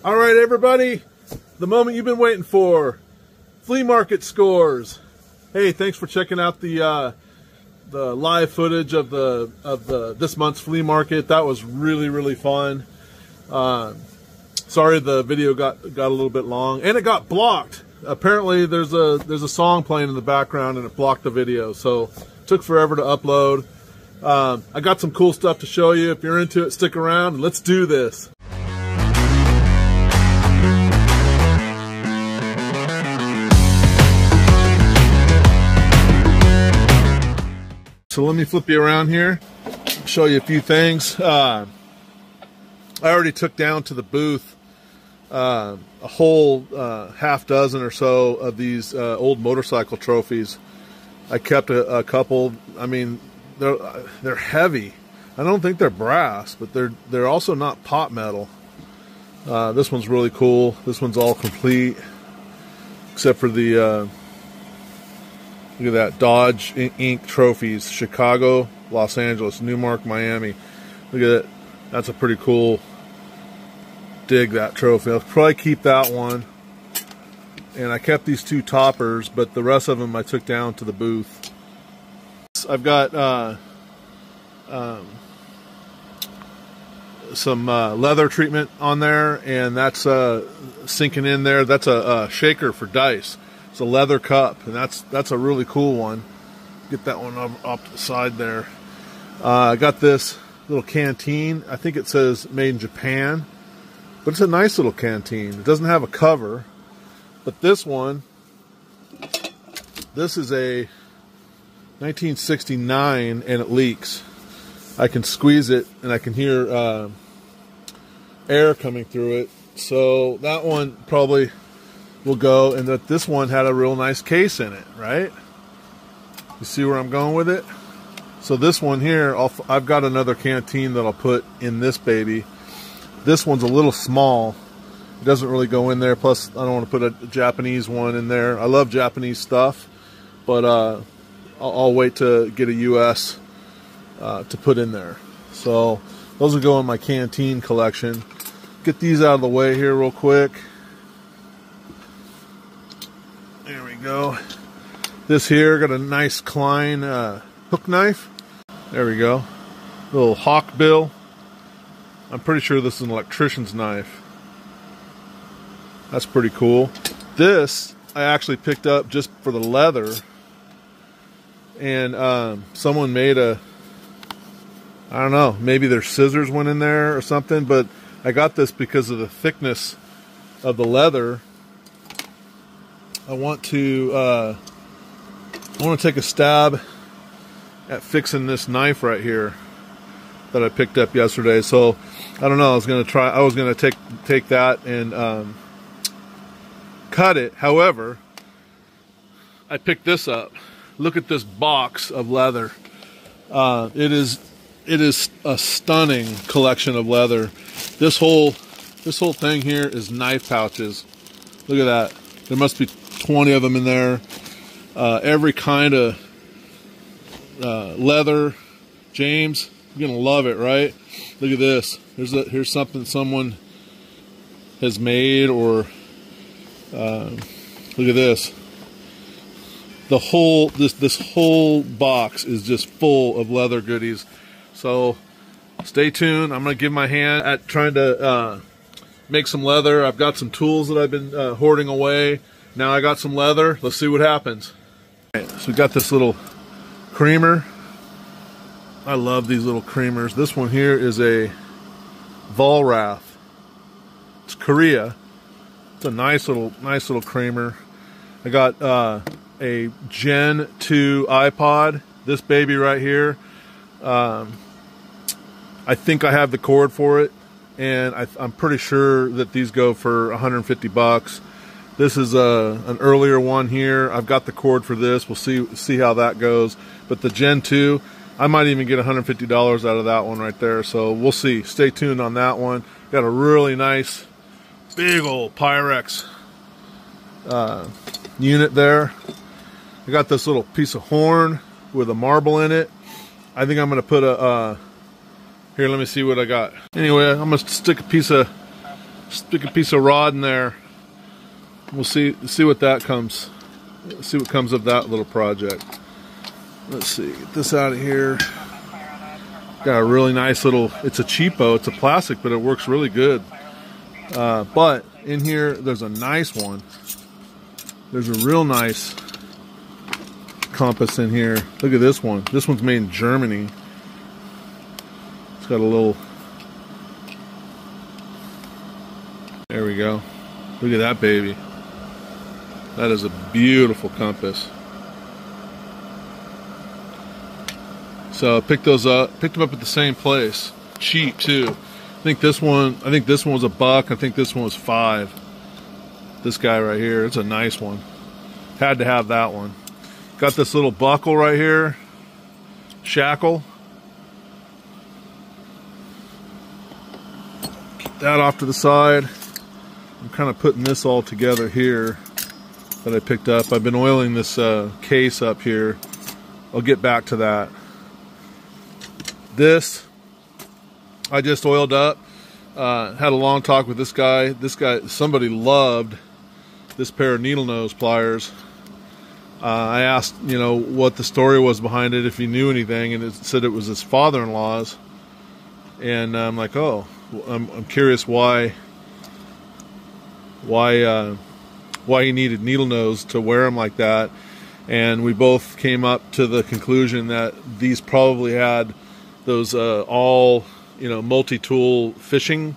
All right, everybody, the moment you've been waiting for, flea market scores. Hey, thanks for checking out the live footage of this month's flea market. That was really fun. Sorry the video got a little bit long, and it got blocked. Apparently, there's a song playing in the background, and it blocked the video. So it took forever to upload. I got some cool stuff to show you. If you're into it, stick around. Let's do this. So let me flip you around here, show you a few things. I already took down to the booth a whole half dozen or so of these old motorcycle trophies. I kept a couple. I mean, they're heavy. I don't think they're brass, but they're also not pot metal. This one's really cool. This one's all complete, except for the look at that, Dodge Inc. trophies, Chicago, Los Angeles, Newmark, Miami. Look at it. That's a pretty cool, dig that trophy. I'll probably keep that one. And I kept these two toppers, but the rest of them I took down to the booth. I've got some leather treatment on there, and that's sinking in there. That's a shaker for dice. It's a leather cup, and that's a really cool one. Get that one up to the side there. I got this little canteen. I think it says made in Japan, but it's a nice little canteen. It doesn't have a cover, but this one, this is a 1969, and it leaks. I can squeeze it, and I can hear air coming through it. So that one probably will go, and that this one had a real nice case in it, right? You see where I'm going with it? So this one here, I've got another canteen that I'll put in this baby. This one's a little small. It doesn't really go in there. Plus, I don't want to put a Japanese one in there. I love Japanese stuff, but I'll wait to get a US to put in there. So those will go in my canteen collection. Get these out of the way here real quick. There we go. This here got a nice Klein hook knife. There we go. Little hawk bill. I'm pretty sure this is an electrician's knife. That's pretty cool. This I actually picked up just for the leather. And someone made I don't know, maybe their scissors went in there or something, but I got this because of the thickness of the leather. I want to take a stab at fixing this knife right here that I picked up yesterday. So I don't know. I was gonna take that and cut it. However, I picked this up. Look at this box of leather. It is a stunning collection of leather. This whole thing here is knife pouches. Look at that. There must be 20 of them in there. Every kind of leather. James, you're gonna love it, right? Look at this. Here's something someone has made, or look at this. This whole box is just full of leather goodies. So stay tuned. I'm gonna give my hand at trying to make some leather. I've got some tools that I've been hoarding away. Now I got some leather. Let's see what happens. All right, so we got this little creamer. I love these little creamers. This one here is a Volrath. It's Korea. It's a nice little creamer. I got a Gen 2 iPod. This baby right here. I think I have the cord for it, and I'm pretty sure that these go for 150 bucks. This is an earlier one here. I've got the cord for this. We'll see how that goes. But the Gen 2, I might even get $150 out of that one right there. So we'll see. Stay tuned on that one. Got a really nice, big old Pyrex unit there. I got this little piece of horn with a marble in it. I think I'm going to put here, let me see what I got. Anyway, I'm going to stick a piece of Stick a piece of rod in there. We'll see what that comes. See what comes of that little project. Let's see. Get this out of here. Got a really nice little. It's a cheapo. It's a plastic, but it works really good. But in here, there's a nice one. There's a real nice compass in here. Look at this one. This one's made in Germany. It's got a little. There we go. Look at that baby. That is a beautiful compass. So I picked those up. Picked them up at the same place. Cheap too. I think this one was $1. I think this one was $5. This guy right here. It's a nice one. Had to have that one. Got this little buckle right here. Shackle. Keep that off to the side. I'm kind of putting this all together here that I picked up. I've been oiling this case up here. I'll get back to that. This I just oiled up. Had a long talk with this guy. Somebody loved this pair of needle nose pliers. I asked, what the story was behind it, if he knew anything, and it said it was his father-in-law's. And I'm like, oh, I'm curious why he needed needle nose to wear them like that. And we both came up to the conclusion that these probably had those all multi-tool fishing,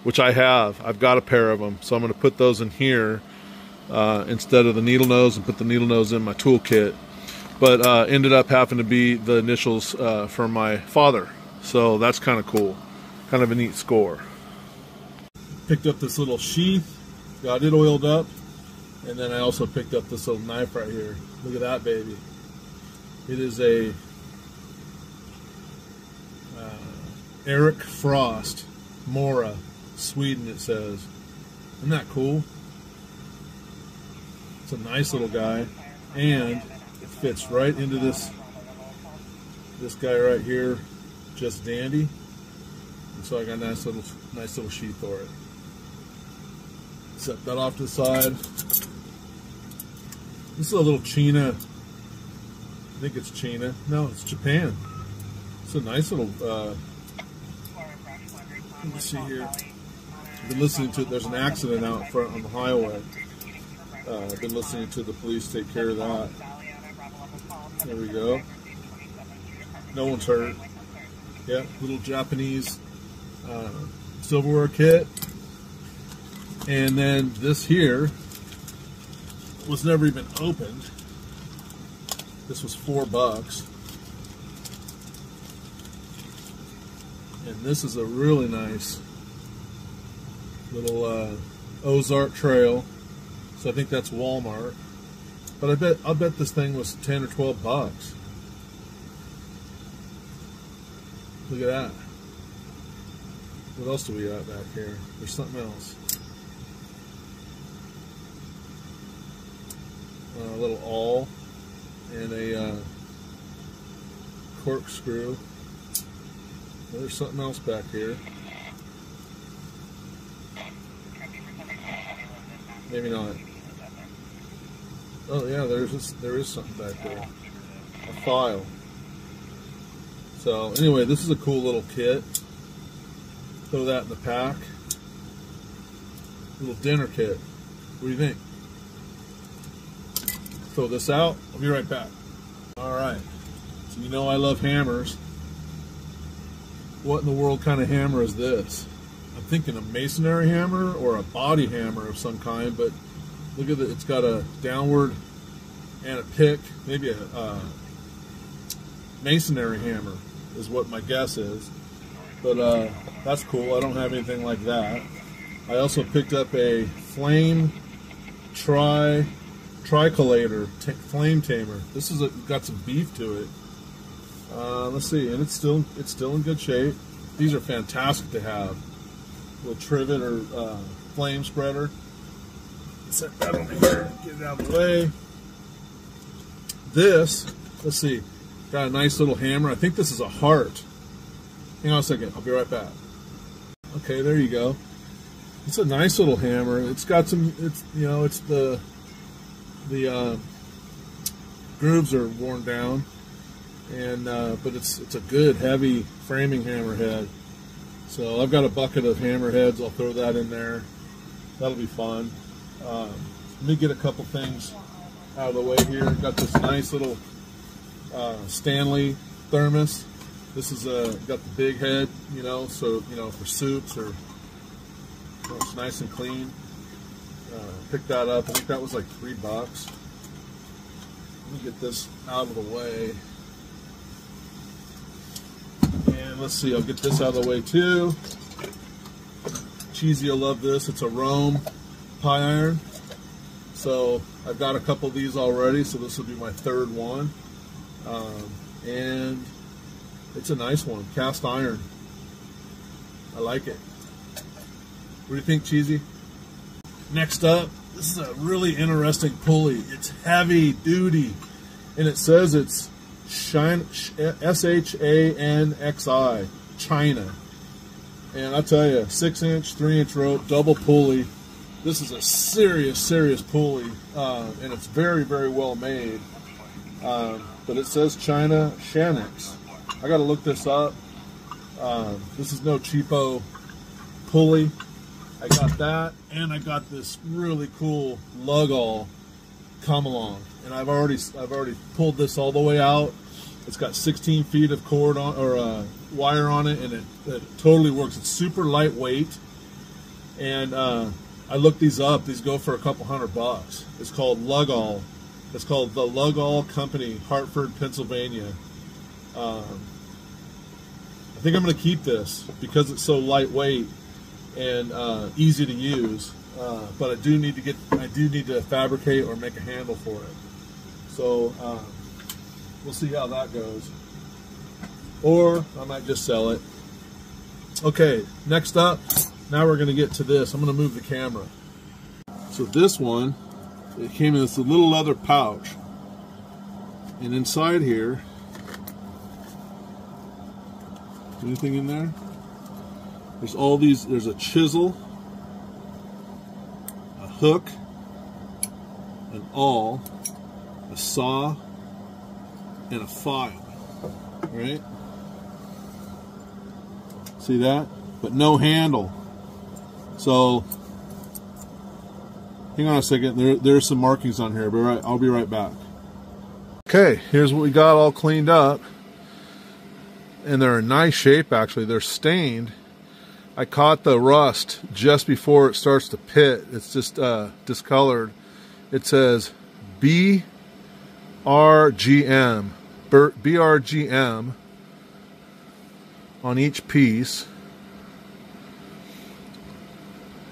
which I have. I've got a pair of them, so I'm going to put those in here instead of the needle nose, and put the needle nose in my toolkit. But ended up having to be the initials for my father, so that's kind of cool, kind of a neat score. Picked up this little sheath, got it oiled up, and then I also picked up this little knife right here. Look at that baby. It is a Eric Frost, Mora, Sweden, it says. Isn't that cool? It's a nice little guy, and it fits right into this guy right here, just dandy. And so I got a nice little sheath for it. Set that off to the side. This is a little China. I think it's China. No, it's Japan. It's a nice little. Let me see here. I've been listening to. There's an accident out front on the highway. I've been listening to the police take care of that. There we go. No one's hurt. Yeah, little Japanese silverware kit. And then this here was never even opened. This was $4. And this is a really nice little Ozark Trail. So I think that's Walmart. But I'll bet this thing was 10 or 12 bucks. Look at that. What else do we got back here? There's something else. A little awl and a corkscrew. There's something else back here. Maybe not. Oh yeah, there is something back there. A file. So anyway, this is a cool little kit. Throw that in the pack. Little dinner kit. What do you think? Throw this out. I'll be right back. Alright. So I love hammers. What in the world kind of hammer is this? I'm thinking a masonry hammer or a body hammer of some kind, but look at it. It's got a downward and a pick. Maybe a masonry hammer is what my guess is. But that's cool. I don't have anything like that. I also picked up a flame tricolator flame tamer. This is got some beef to it. Let's see, and it's still in good shape. These are fantastic to have. Little trivet or flame spreader. Set that over here. Get it out of the way. This, let's see, got a nice little hammer. I think this is a heart. Hang on a second. I'll be right back. Okay, there you go. It's a nice little hammer. It's got some, it's, you know, it's the grooves are worn down, and but it's a good heavy framing hammerhead. So I've got a bucket of hammerheads. I'll throw that in there. That'll be fun. Let me get a couple things out of the way here. I've got this nice little Stanley thermos. This is got the big head, you know, so you know, for soups, or it's nice and clean. Picked that up. I think that was like $3. Let me get this out of the way. And let's see, I'll get this out of the way too. Cheesy will love this. It's a Rome pie iron. So I've got a couple of these already, so this will be my third one. And it's a nice one, cast iron. I like it. What do you think, Cheesy? Next up, this is a really interesting pulley. It's heavy duty, and it says it's S-H-A-N-X-I, China. And I tell you, 6-inch, 3-inch rope, double pulley. This is a serious pulley, and it's very well made. But it says China Shanix. I got to look this up. This is no cheapo pulley. I got that, and I got this really cool lug-all come along, and I've already pulled this all the way out. It's got 16 feet of cord on, or wire on it, and it totally works. It's super lightweight, and I looked these up. These go for a couple $100. It's called lug-all. It's called the Lug-all Company, Hartford, Pennsylvania. I think I'm going to keep this because it's so lightweight and easy to use, but I do need to fabricate or make a handle for it. So we'll see how that goes, or I might just sell it. Okay, next up, now we're going to get to this. I'm going to move the camera. So this one, it came in this little leather pouch, and inside here, anything in there? There's all these, there's a chisel, a hook, an awl, a saw, and a file, right? See that? But no handle. So, hang on a second, there's some markings on here, but I'll be right back. Okay, here's what we got all cleaned up. And they're in nice shape, actually. They're stained. I caught the rust just before it starts to pit. It's just discolored. It says BRGM on each piece.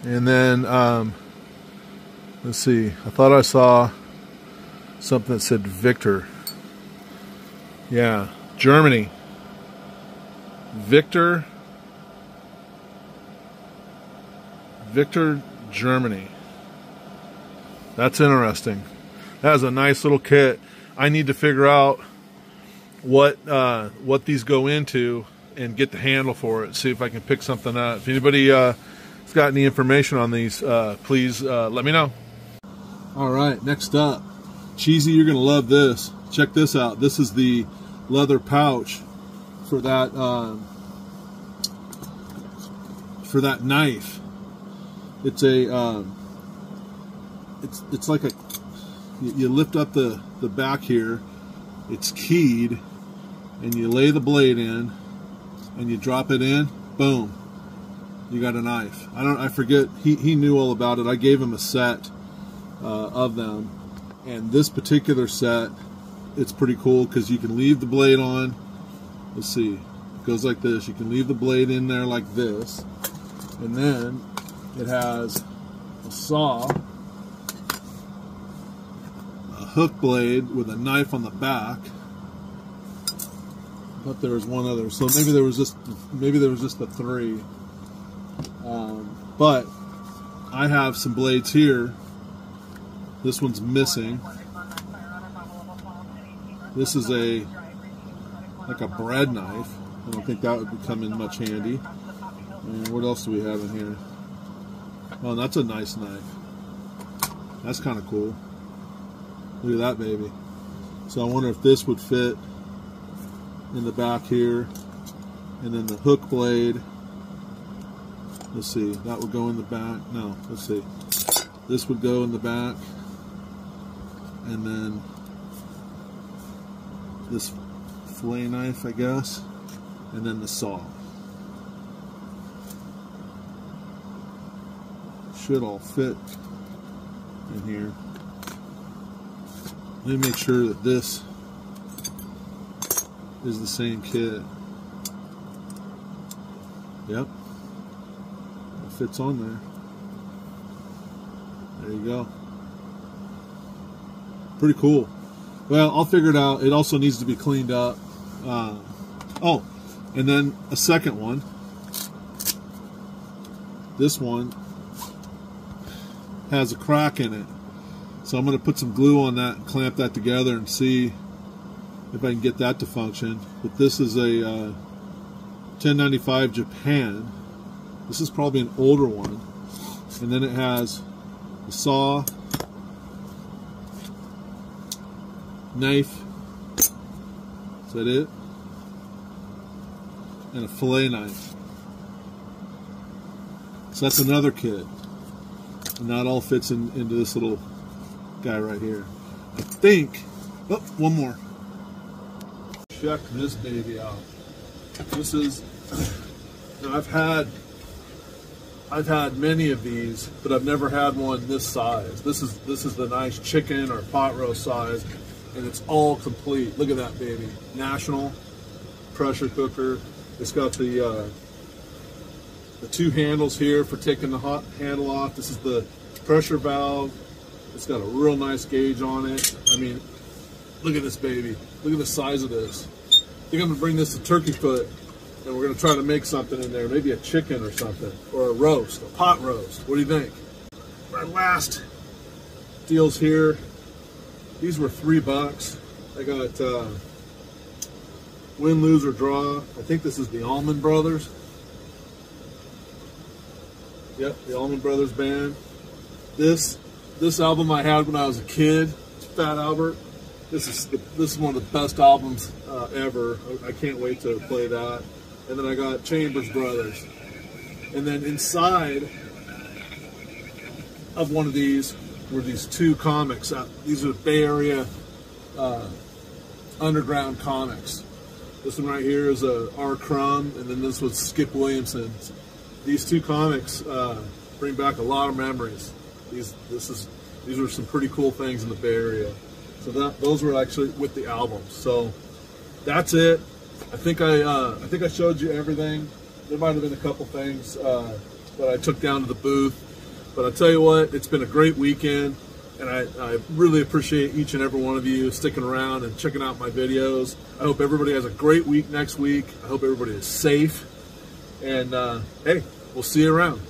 And then, let's see, I thought I saw something that said Victor. Yeah, Germany. Victor, Germany. That's interesting. That is a nice little kit. I need to figure out what these go into and get the handle for it. See if I can pick something up. If anybody has got any information on these, please let me know. All right, next up, Cheesy, you're gonna love this. Check this out. This is the leather pouch for that knife. It's a it's like a, you lift up the back here, it's keyed, and you lay the blade in and you drop it in, boom, you got a knife. I forget, he knew all about it. I gave him a set of them, and this particular set, it's pretty cool because you can leave the blade on. Let's see, it goes like this. You can leave the blade in there like this, and then it has a saw, a hook blade with a knife on the back. I thought there was one other, so maybe there was just the three. But I have some blades here. This one's missing. This is like a bread knife. I don't think that would come in much handy. And what else do we have in here? Oh, that's a nice knife. That's kind of cool. Look at that baby. So I wonder if this would fit in the back here. And then the hook blade. Let's see, that would go in the back. No, let's see. This would go in the back. And then this fillet knife, I guess. And then the saw. Should all fit in here. Let me make sure that this is the same kit. Yep. It fits on there. There you go. Pretty cool. Well, I'll figure it out. It also needs to be cleaned up. Oh, and then a second one. This one has a crack in it. So I'm going to put some glue on that and clamp that together and see if I can get that to function. But this is a 1095 Japan. This is probably an older one. And then it has a saw, knife, is that it? And a fillet knife. So that's another kit. And that all fits into this little guy right here. I think, oh, one more. Check this baby out. This is, now I've had many of these, but I've never had one this size. This is the nice chicken or pot roast size, and it's all complete. Look at that baby. National pressure cooker. It's got the two handles here for taking the hot handle off. This is the pressure valve. It's got a real nice gauge on it. I mean, look at this baby. Look at the size of this. I think I'm gonna bring this to Turkey Foot, and we're gonna try to make something in there, maybe a chicken or something, or a roast, a pot roast. What do you think? My last deals here. These were $3. I got win, lose, or draw. I think this is the Allman Brothers. Yep, the Allman Brothers band. This album I had when I was a kid, Fat Albert. This is one of the best albums ever. I can't wait to play that. And then I got Chambers Brothers. And then inside of one of these were these two comics. These are Bay Area underground comics. This one right here is R. Crumb, and then this was Skip Williamson. These two comics bring back a lot of memories. These were some pretty cool things in the Bay Area. So those were actually with the albums. So that's it. I think I showed you everything. There might have been a couple things that I took down to the booth, but I tell you what, it's been a great weekend, and I really appreciate each and every one of you sticking around and checking out my videos. I hope everybody has a great week next week. I hope everybody is safe, and hey, we'll see you around.